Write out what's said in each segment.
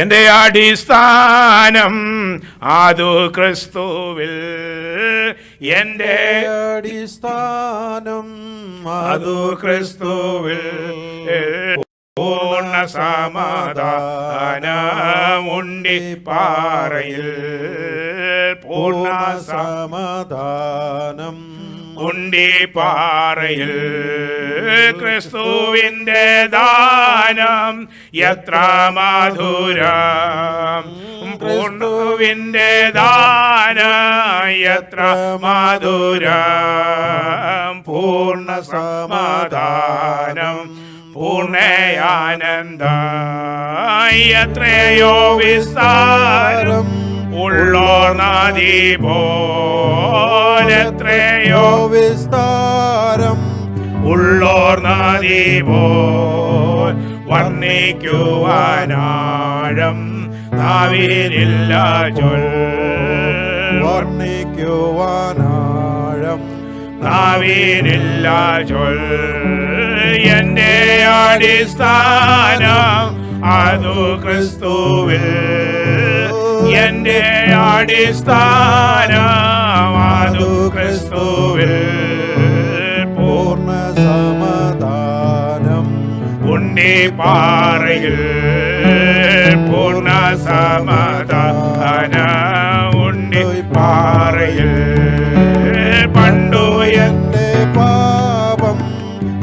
എൻ്റെ അടിസ്ഥാനം അതു ക്രിസ്തുവിൽ, എൻ്റെ അടിസ്ഥാനം അതു ക്രിസ്തുവിൽ. പൂർണ്ണ സമാധാനമുണ്ടി പാറയിൽ, പൂർണ്ണ സമാധാനം ഉണ്ടി പാറയിൽ. ക്രിസ്തുവിൻ്റെ ദാനം എത്ര മധുരം, പൂർണ്ണവിൻ്റെ ദാനം എത്ര മധുരം. പൂർണ്ണ സമാധാനം പൂർണ്ണയാനന്ദം എത്രയോ വിസ്താരം ഉള്ളോർ നദി പോലെത്രയോ വിസ്താരം ഉള്ളോർ നദി പോൽ വർണ്ണിക്കുവാനാഴം നാവിനില്ല ചൊൽ, വർണ്ണിക്കുവാനാഴം നാവിനില്ല ചൊൽ. എൻ്റെ അടിസ്ഥാനം അതു ക്രിസ്തുവിൽ, എൻ്റെ അടിസ്ഥാനം അതു ക്രിസ്തുവിൽ. പൂർണ്ണ സമാധാനം ഉണ്ടി പാറയിൽ, പൂർണ്ണ സമാധാനം ഉണ്ടി പാറയിൽ. പണ്ടു എൻ്റെ പാപം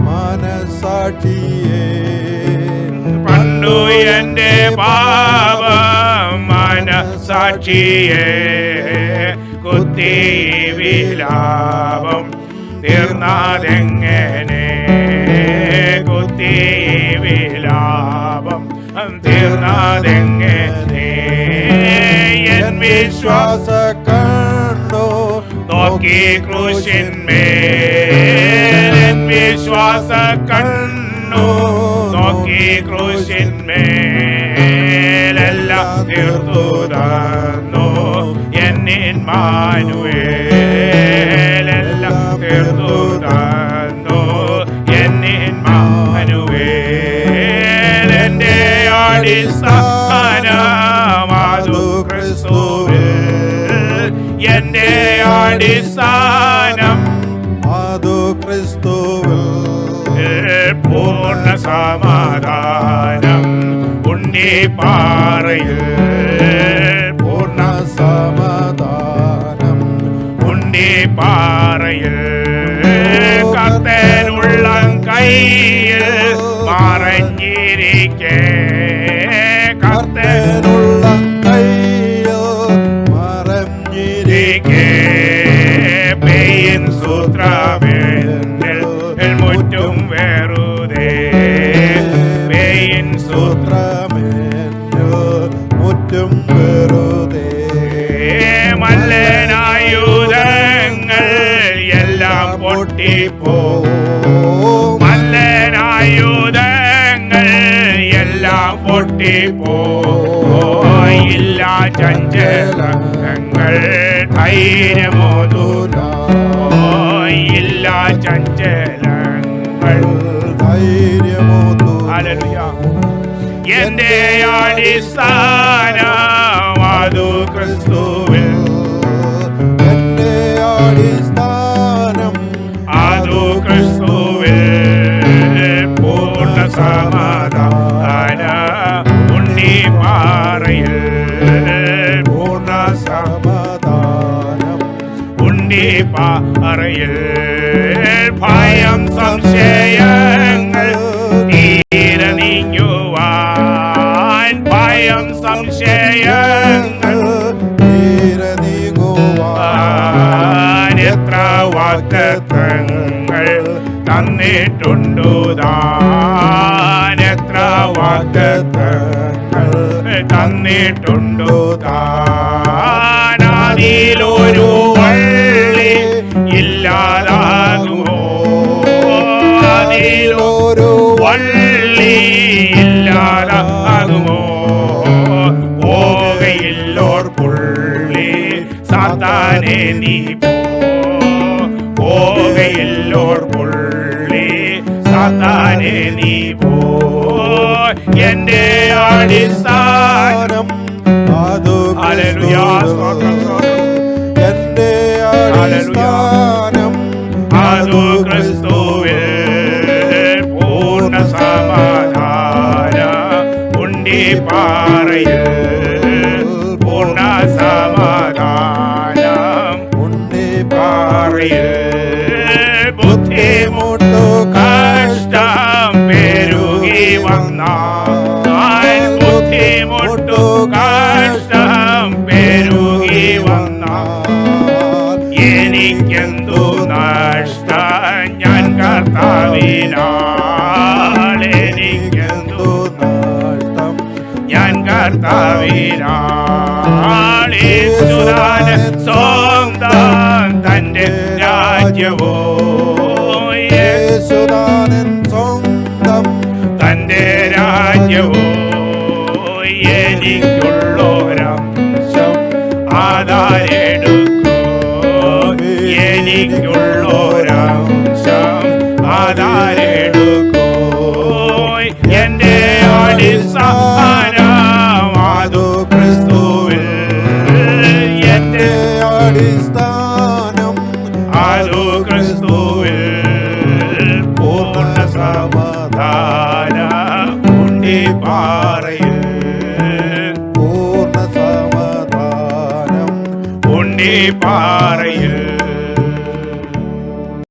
മനസാക്ഷിയേ, പണ്ടു എൻ്റെ പാപം മനസാക്ഷിയെ കുത്തി വിലാപം തീർന്നതെങ്ങനെ, കുത്തി വിലാപം തീർന്നതെങ്ങനെ. എൻ വിശ്വാസ കണ്ടോ നോക്കി ക്രൂശിന്മേൽ, എൻ വിശ്വാസ കണ്ണു നോക്കി ക്രൂശിന്മേലെല്ലാം തീർത്തു തന്നു എന്നിൻ മാനുവേലെല്ലാം തീർത്തു തന്നു എന്നിൻ മാനുവേൽ. എൻ്റെ അടിസ്ഥാനം അതു ക്രിസ്തുവിൽ, എൻ്റെ അടിസ്ഥാനം അതു ക്രിസ്തുവിൽ. പൂർണ്ണ സമാധാനം ഉണ്ടി പാറയിൽ, പൂർണ്ണ സമാധാനം ഉണ്ടി പാറയിൽ. കർത്തനുള്ള കയ്യിൽ മറഞ്ഞിരിക്കേ, കർത്തനുള്ള കയ്യിൽ മറഞ്ഞിരിക്കേ. പെയ്യൻ സൂത്രമെന്നിൽ മുറ്റും വെറുതെ, പെയ്യൻ സൂത്രമെന്നിൽ മുറ്റും വെറുതെ. മല്ലനായുധങ്ങൾ എല്ലാം പൊട്ടിപ്പോ, മല്ലനായുധങ്ങൾ എല്ലാം പൊട്ടിപ്പോ. ഇല്ല ചഞ്ചലങ്ങൾ ധൈര്യമോതുലോ, ഇല്ല ചഞ്ചലങ്ങൾ ധൈര്യമോതു. ഹല്ലേലൂയ. എൻ്റെ അടിസ്ഥാനം അതു ക്രിസ്തുവിൽ, എൻ്റെ അടിസ്ഥാനം അതു ക്രിസ്തുവിൽ. പൂർണ്ണ സമാധാനം ഉണ്ണി പാറയിൽ, പൂർണ്ണ സമാധാനം ഉണ്ണി പാറയിൽ. ഭയം സംശയങ്ങൾ തീരെ നീങ്ങുവാൻ, ഭയം സംശയങ്ങൾ തീരെ നീങ്ങുവാൻ. എത്ര വാഗ്ദത്തങ്ങൾ തന്നിട്ടുണ്ടു താൻ, എത്ര വാഗ്ദത്തങ്ങൾ തന്നിട്ടുണ്ടു താൻ. അതിലൊരു വള്ളി ഇല്ലാതാകുമോ, അതിലൊരു വള്ളി ഇല്ലാതാകുമോ. പോകയില്ലോർ പുള്ളി സാത്താനെ നീ പോകയില്ലോർ പുള്ളി സാത്താനെ നീ പോ. എൻ്റെ അടിസ്ഥാനം ഉണ്ടിപ്പാറയിൽ പൂർണ്ണ സമാധാനം ഉണ്ടിപ്പാറയിൽ ബുദ്ധിമുട്ടു കഷ്ടം പെരുകി വന്നാൽ ബുദ്ധിമുട്ടു കഷ്ടം പെരുകി വന്നാൽ എനിക്കെന്തു നഷ്ടം ഞാൻ കർത്താവിനാൽ എനിക്കെന്തു നഷ്ടം ഞാൻ കർത്താവിനാൽ യേശുദാനൻ സ്വന്തം തന്റെ രാജ്യവോ യേശുദാനൻ സ്വന്തം തന്റെ രാജ്യവോ എനിക്കുള്ളൊരംശം ആധാരെടുക്കൂ എനിക്കുള്ളൊരംശം ആധാരെടുക്കൂ എന്റെ അടിസ്ഥാനം അതു ക്രിസ്തുവിൽ എന്റെ അടിസ്ഥാനം